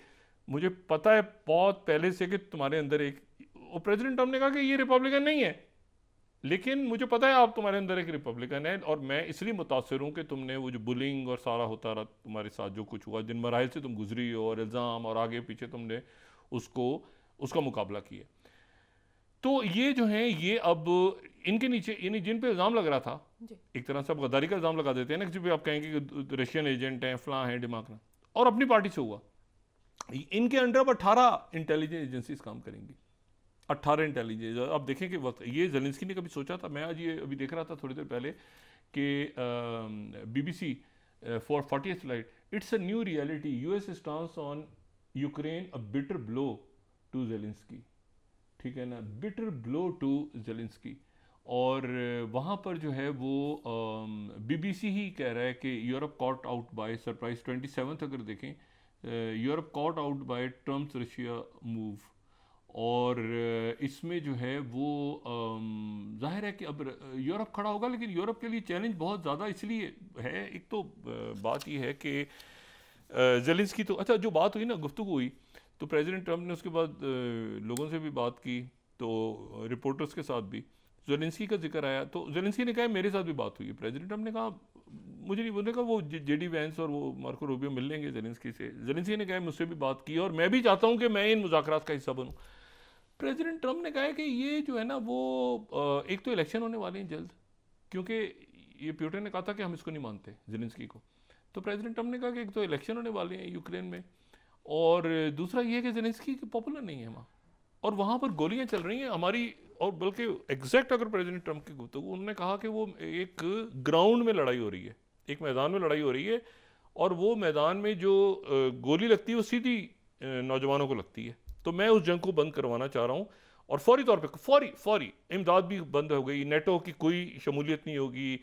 S2: मुझे पता है बहुत पहले से कि तुम्हारे अंदर एक, और प्रेसिडेंट ट्रंप ने कहा कि ये रिपब्लिकन नहीं है, लेकिन मुझे पता है आप तुम्हारे अंदर एक रिपब्लिकन है, और मैं इसलिए मुतासर हूँ कि तुमने वो जो बुलिंग और सारा होता रहा तुम्हारे साथ जो कुछ हुआ, जिन मराहल से तुम गुजरी हो और इल्ज़ाम और आगे पीछे तुमने उसका मुकाबला किया। तो ये जो है ये अब इनके नीचे यानी जिन पे इल्ज़ाम लग रहा था, एक तरह से अब गद्दारी का इल्ज़ाम लगा देते हैं ना, किसी पे आप कहेंगे कि रशियन एजेंट हैं, फलां हैं, दिमाग, और अपनी पार्टी से हुआ। इनके अंडर अब 18 इंटेलिजेंस एजेंसीज काम करेंगी, 18 इंटेलिजेंस। अब देखें कि वक्त ये ज़ेलेंस्की ने कभी सोचा था, मैं आज ये अभी देख रहा था थोड़ी देर पहले कि BBC for 40th flight, it's a new reality, US stance on Ukraine a bitter blow to Zelensky, ठीक है ना, बिटर ब्लो टू ज़ेलेंस्की। और वहाँ पर जो है वो BBC ही कह रहा है कि Europe caught out by surprise 27 अगर देखें, Europe caught out by Trump's Russia move. और इसमें जो है वो जाहिर है कि अब यूरोप खड़ा होगा, लेकिन यूरोप के लिए चैलेंज बहुत ज़्यादा इसलिए है। एक तो बात ये है कि ज़ेलेंस्की तो अच्छा जो बात हुई ना, गुफ्तगू हुई, तो प्रेसिडेंट ट्रम्प ने उसके बाद लोगों से भी बात की, तो रिपोर्टर्स के साथ भी ज़ेलेंस्की का जिक्र आया, तो ज़ेलेंस्की ने कहा मेरे साथ भी बात हुई है। प्रेसिडेंट ट्रम्प ने कहा मुझे नहीं, बोलने का वो JD वैंस और वो मार्को रूबियो मिल लेंगे ज़ेलेंस्की से। ज़ेलेंस्की ने कहा मुझसे भी बात की और मैं भी चाहता हूँ कि मैं इन मुज़ाकरात का हिस्सा बनूँ। प्रेसिडेंट ट्रम्प ने कहा कि ये जो है ना वो एक तो इलेक्शन होने वाले हैं जल्द, क्योंकि ये पुतिन ने कहा था कि हम इसको नहीं मानते ज़ेलेंस्की को, तो प्रेसिडेंट ट्रम्प ने कहा कि एक तो इलेक्शन होने वाले हैं यूक्रेन में, और दूसरा ये है कि ज़ेलेंस्की पॉपुलर नहीं है वहाँ, और वहाँ पर गोलियाँ चल रही हैं हमारी। और बल्कि एग्जैक्ट अगर प्रेसिडेंट ट्रम्प की गुफ्तगू, उन्होंने कहा कि वो एक ग्राउंड में लड़ाई हो रही है, एक मैदान में लड़ाई हो रही है, और वो मैदान में जो गोली लगती है वो सीधी नौजवानों को लगती है। तो मैं उस जंग को बंद करवाना चाह रहा हूँ, और फौरी तौर पे फौरी इमदाद भी बंद हो गई, नेटो की कोई शमूलियत नहीं होगी।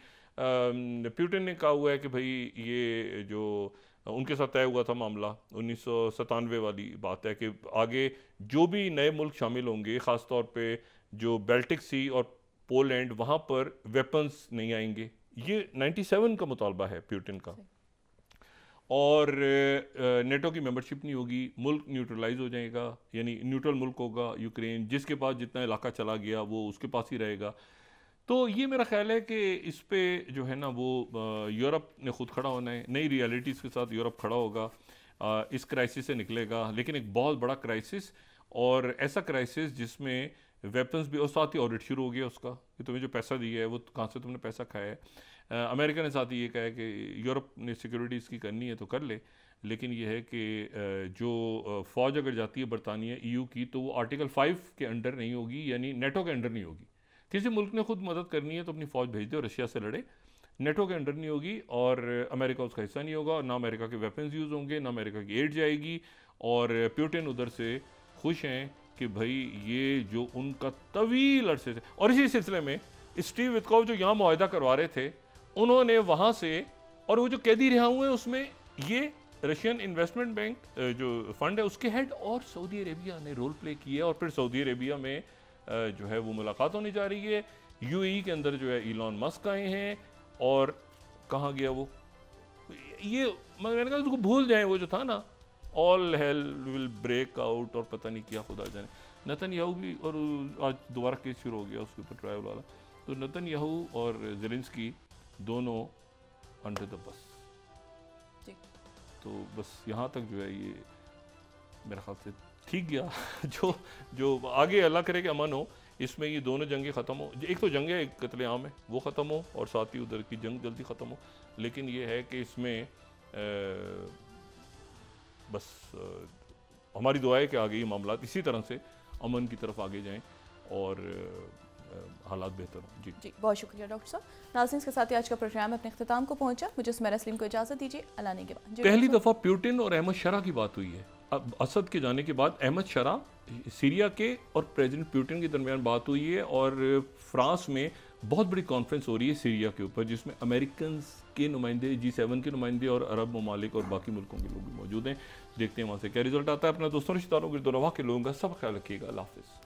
S2: पुतिन ने कहा हुआ है कि भाई ये जो उनके साथ तय हुआ था मामला 1997 वाली बात है कि आगे जो भी नए मुल्क शामिल होंगे, ख़ास तौर पे जो बेल्टिक सी और पोलैंड, वहाँ पर वेपन्स नहीं आएंगे। ये 97 का मुतालबा है पुतिन का। और नेटो की मेंबरशिप नहीं होगी, मुल्क न्यूट्रलाइज हो जाएगा, यानी न्यूट्रल मुल्क होगा यूक्रेन, जिसके पास जितना इलाका चला गया वो उसके पास ही रहेगा। तो ये मेरा ख्याल है कि इस पे जो है ना वो यूरोप ने खुद खड़ा होना है, नई रियलिटीज़ के साथ यूरोप खड़ा होगा, इस क्राइसिस से निकलेगा, लेकिन एक बहुत बड़ा क्राइसिस, और ऐसा क्राइसिस जिसमें वेपन्स भी, और साथ ही ऑडिट शुरू हो गया उसका कि तुम्हें जो पैसा दिया है वो कहाँ से तुमने पैसा खाया है। अमेरिका ने साथ ही ये कहा है कि यूरोप ने सिक्योरिटी इसकी करनी है तो कर ले, लेकिन ये है कि जो फ़ौज अगर जाती है बरतानिया EU की, तो वो आर्टिकल 5 के अंडर नहीं होगी, यानी नेटो के अंडर नहीं होगी। किसी मुल्क ने खुद मदद करनी है तो अपनी फ़ौज भेज दे और रशिया से लड़े, नेटो के अंडर नहीं होगी, और अमेरिका उसका हिस्सा नहीं होगा, और ना अमेरिका के वेपन्स यूज़ होंगे, ना अमेरिका की एड जाएगी। और पुतिन उधर से खुश हैं कि भाई ये जो उनका तवील अरसे से, और इसी सिलसिले में स्टीव विटकॉफ जो यहाँ मुआहदा करवा रहे थे, उन्होंने वहाँ से, और वो जो कैदी रिहा हुए हैं उसमें ये रशियन इन्वेस्टमेंट बैंक जो फंड है उसके हेड और सऊदी अरेबिया ने रोल प्ले किया, और फिर सऊदी अरेबिया में जो है वो मुलाकात होने जा रही है। UAE के अंदर जो है इलॉन मस्क आए हैं, और कहाँ गया वो, ये मैंने कहा उसको भूल जाए, वो जो था ना all hell will break out और पता नहीं क्या खुदा जाने, नेतन्याहू भी, और आज दोबारा केस शुरू हो गया उसके ऊपर ट्रायल वाला, तो नेतन्याहू और ज़ेलेंस्की दोनों अंडर द बस। तो बस यहाँ तक जो है ये मेरे ख्याल से ठीक गया। जो आगे अल्लाह करे कि अमन हो, इसमें ये दोनों जंगें ख़त्म हो, एक तो जंग है, एक कत्लेआम है, वो ख़त्म हो, और साथ ही उधर की जंग जल्दी ख़त्म हो। लेकिन ये है कि इसमें बस हमारी दुआ है कि आगे ये मामला इसी तरह से अमन की तरफ आगे जाएं और हालात बेहतर हों। जी
S1: बहुत शुक्रिया डॉक्टर साहब। नाज़रीन के साथ ही आज का प्रोग्राम अपने अख्ताम को पहुंचा। मुझे सुमेरा सलीम को इजाज़त दीजिए, अल्लाह ने के बाद।
S2: पहली दफ़ा पुतिन और अहमद शरा की बात हुई है। अब असद के जाने के बाद अहमद शरा सीरिया के और प्रेसिडेंट पुतिन के दरमियान बात हुई है, और फ्रांस में बहुत बड़ी कॉन्फ्रेंस हो रही है सीरिया के ऊपर, जिसमें अमेरिकन के नुमाइंदे, G7 के नुमाइंदे और अरब ममालिक और बाकी मुल्कों के लोग भी मौजूद हैं। देखते हैं वहाँ से क्या रिजल्ट आता है। अपना दोस्तों रिश्तेदारों के दुआ के लोगों का सब ख्याल रखिएगा। अल्लाह हाफ़िज़।